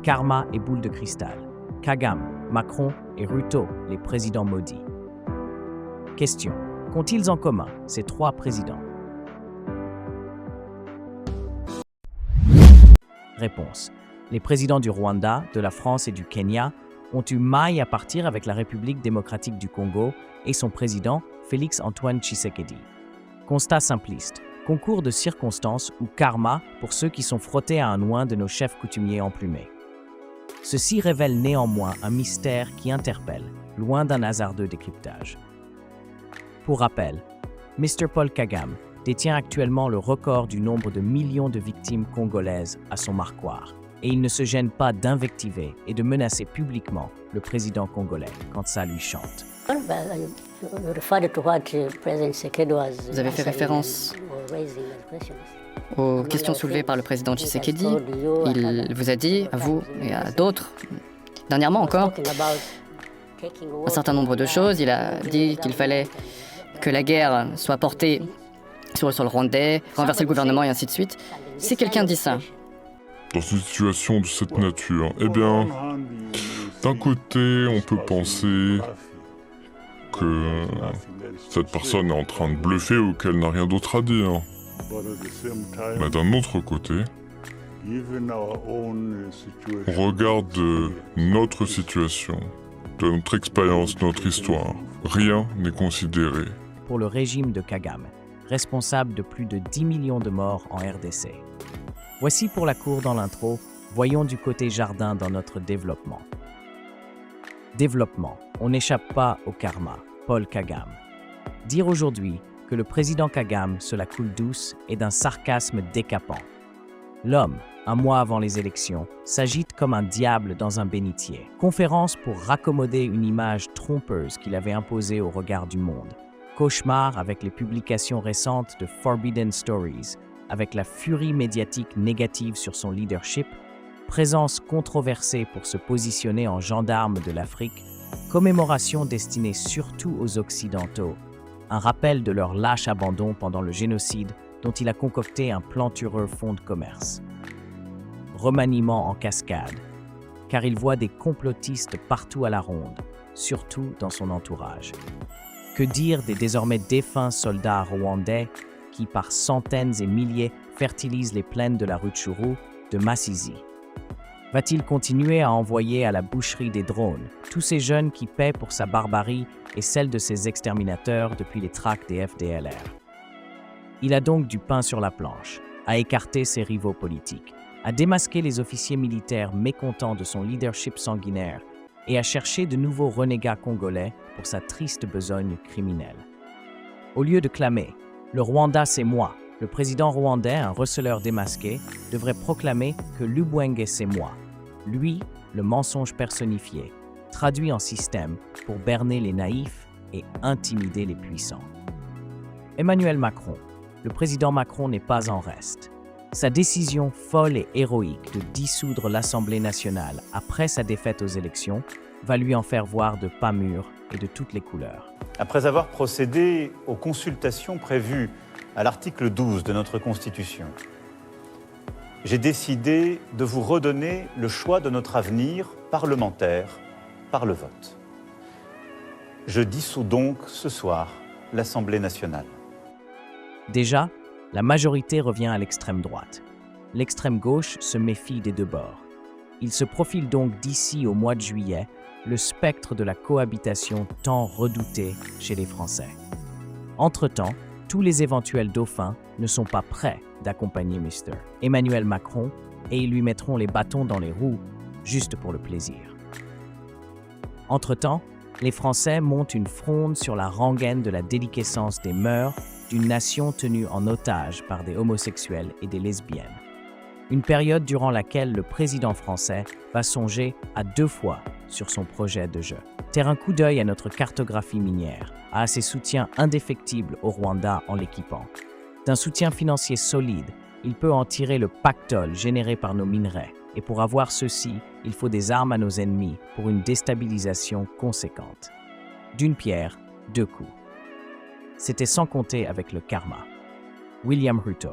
Karma et boule de cristal. Kagame, Macron et Ruto, les présidents maudits. Question. Qu'ont-ils en commun, ces trois présidents? Réponse. Les présidents du Rwanda, de la France et du Kenya ont eu maille à partir avec la République démocratique du Congo et son président, Félix-Antoine Tshisekedi. Constat simpliste. Concours de circonstances ou karma pour ceux qui sont frottés à un oin de nos chefs coutumiers emplumés. Ceci révèle néanmoins un mystère qui interpelle, loin d'un hasardeux décryptage. Pour rappel, Mr. Paul Kagame détient actuellement le record du nombre de millions de victimes congolaises à son marquoir, et il ne se gêne pas d'invectiver et de menacer publiquement le président congolais quand ça lui chante. Vous avez fait référence aux questions soulevées par le président Tshisekedi. Il vous a dit, à vous et à d'autres, dernièrement encore, un certain nombre de choses. Il a dit qu'il fallait que la guerre soit portée sur le sol rwandais, renverser le gouvernement et ainsi de suite. Si quelqu'un dit ça, dans une situation de cette nature, eh bien, d'un côté, on peut penser que cette personne est en train de bluffer ou qu'elle n'a rien d'autre à dire. Mais d'un autre côté, on regarde notre situation, de notre expérience, notre histoire. Rien n'est considéré. Pour le régime de Kagame, responsable de plus de 10 millions de morts en RDC. Voici pour la cour dans l'intro, voyons du côté jardin dans notre développement. Développement, on n'échappe pas au karma, Paul Kagame. Dire aujourd'hui que le président Kagame se la coule douce est d'un sarcasme décapant. L'homme, un mois avant les élections, s'agite comme un diable dans un bénitier. Conférence pour raccommoder une image trompeuse qu'il avait imposée au regard du monde. Cauchemar avec les publications récentes de Forbidden Stories, avec la furie médiatique négative sur son leadership, présence controversée pour se positionner en gendarme de l'Afrique, commémoration destinée surtout aux Occidentaux, un rappel de leur lâche abandon pendant le génocide dont il a concocté un plantureux fonds de commerce. Remaniement en cascade, car il voit des complotistes partout à la ronde, surtout dans son entourage. Que dire des désormais défunts soldats rwandais qui, par centaines et milliers, fertilisent les plaines de la Rutshuru, de Masisi? Va-t-il continuer à envoyer à la boucherie des drones tous ces jeunes qui paient pour sa barbarie et celle de ses exterminateurs depuis les tracts des FDLR? Il a donc du pain sur la planche, à écarter ses rivaux politiques, à démasquer les officiers militaires mécontents de son leadership sanguinaire et à chercher de nouveaux renégats congolais pour sa triste besogne criminelle. Au lieu de clamer « Le Rwanda, c'est moi », le président rwandais, un receleur démasqué, devrait proclamer que Lubwenge, c'est moi. Lui, le mensonge personnifié, traduit en système pour berner les naïfs et intimider les puissants. Emmanuel Macron. Le président Macron n'est pas en reste. Sa décision folle et héroïque de dissoudre l'Assemblée nationale après sa défaite aux élections va lui en faire voir de pas mûrs et de toutes les couleurs. Après avoir procédé aux consultations prévues à l'article 12 de notre Constitution, j'ai décidé de vous redonner le choix de notre avenir parlementaire par le vote. Je dissous donc ce soir l'Assemblée nationale. Déjà, la majorité revient à l'extrême droite. L'extrême gauche se méfie des deux bords. Il se profile donc d'ici au mois de juillet le spectre de la cohabitation tant redouté chez les Français. Entre-temps, tous les éventuels dauphins ne sont pas prêts d'accompagner Mr. Emmanuel Macron et ils lui mettront les bâtons dans les roues juste pour le plaisir. Entre-temps, les Français montent une fronde sur la rengaine de la déliquescence des mœurs d'une nation tenue en otage par des homosexuels et des lesbiennes. Une période durant laquelle le président français va songer à 2 fois sur son projet de jeu. Terre un coup d'œil à notre cartographie minière, à ses soutiens indéfectibles au Rwanda en l'équipant. D'un soutien financier solide, il peut en tirer le pactole généré par nos minerais. Et pour avoir ceci, il faut des armes à nos ennemis pour une déstabilisation conséquente. D'une pierre, 2 coups. C'était sans compter avec le karma. William Ruto.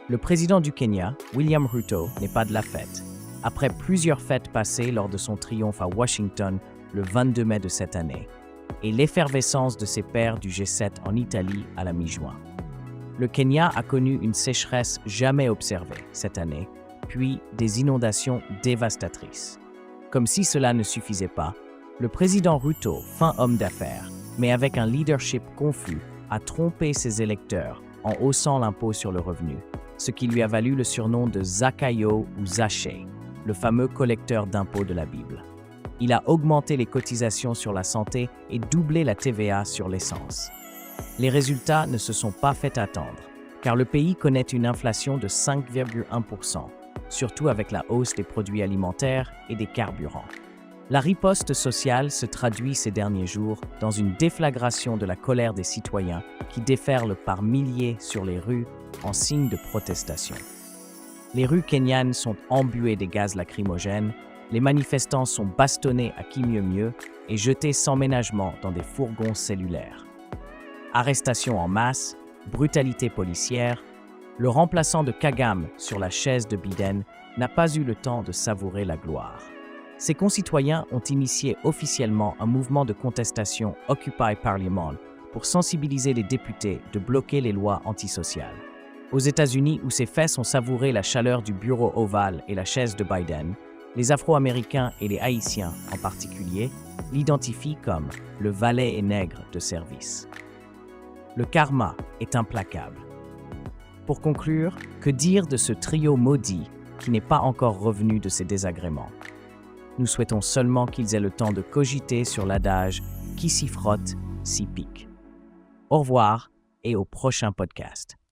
Le président du Kenya, William Ruto, n'est pas de la fête. après plusieurs fêtes passées lors de son triomphe à Washington le 22 mai de cette année, et l'effervescence de ses pairs du G7 en Italie à la mi-juin. Le Kenya a connu une sécheresse jamais observée cette année, puis des inondations dévastatrices. Comme si cela ne suffisait pas, le président Ruto, fin homme d'affaires, mais avec un leadership confus, a trompé ses électeurs en haussant l'impôt sur le revenu, ce qui lui a valu le surnom de Zakayo ou Zaché, le fameux collecteur d'impôts de la Bible. Il a augmenté les cotisations sur la santé et doublé la TVA sur l'essence. Les résultats ne se sont pas fait attendre, car le pays connaît une inflation de 5,1%, surtout avec la hausse des produits alimentaires et des carburants. La riposte sociale se traduit ces derniers jours dans une déflagration de la colère des citoyens qui déferlent par milliers sur les rues en signe de protestation. Les rues kenyanes sont embuées des gaz lacrymogènes, les manifestants sont bastonnés à qui mieux mieux et jetés sans ménagement dans des fourgons cellulaires. Arrestations en masse, brutalité policière, le remplaçant de Kagame sur la chaise de Biden n'a pas eu le temps de savourer la gloire. Ses concitoyens ont initié officiellement un mouvement de contestation Occupy Parliament pour sensibiliser les députés de bloquer les lois antisociales. Aux États-Unis, où ces faits ont savouré la chaleur du bureau ovale et la chaise de Biden, les Afro-Américains et les Haïtiens en particulier l'identifient comme le valet et nègre de service. Le karma est implacable. Pour conclure, que dire de ce trio maudit qui n'est pas encore revenu de ses désagréments? Nous souhaitons seulement qu'ils aient le temps de cogiter sur l'adage « qui s'y frotte, s'y pique ». Au revoir et au prochain podcast.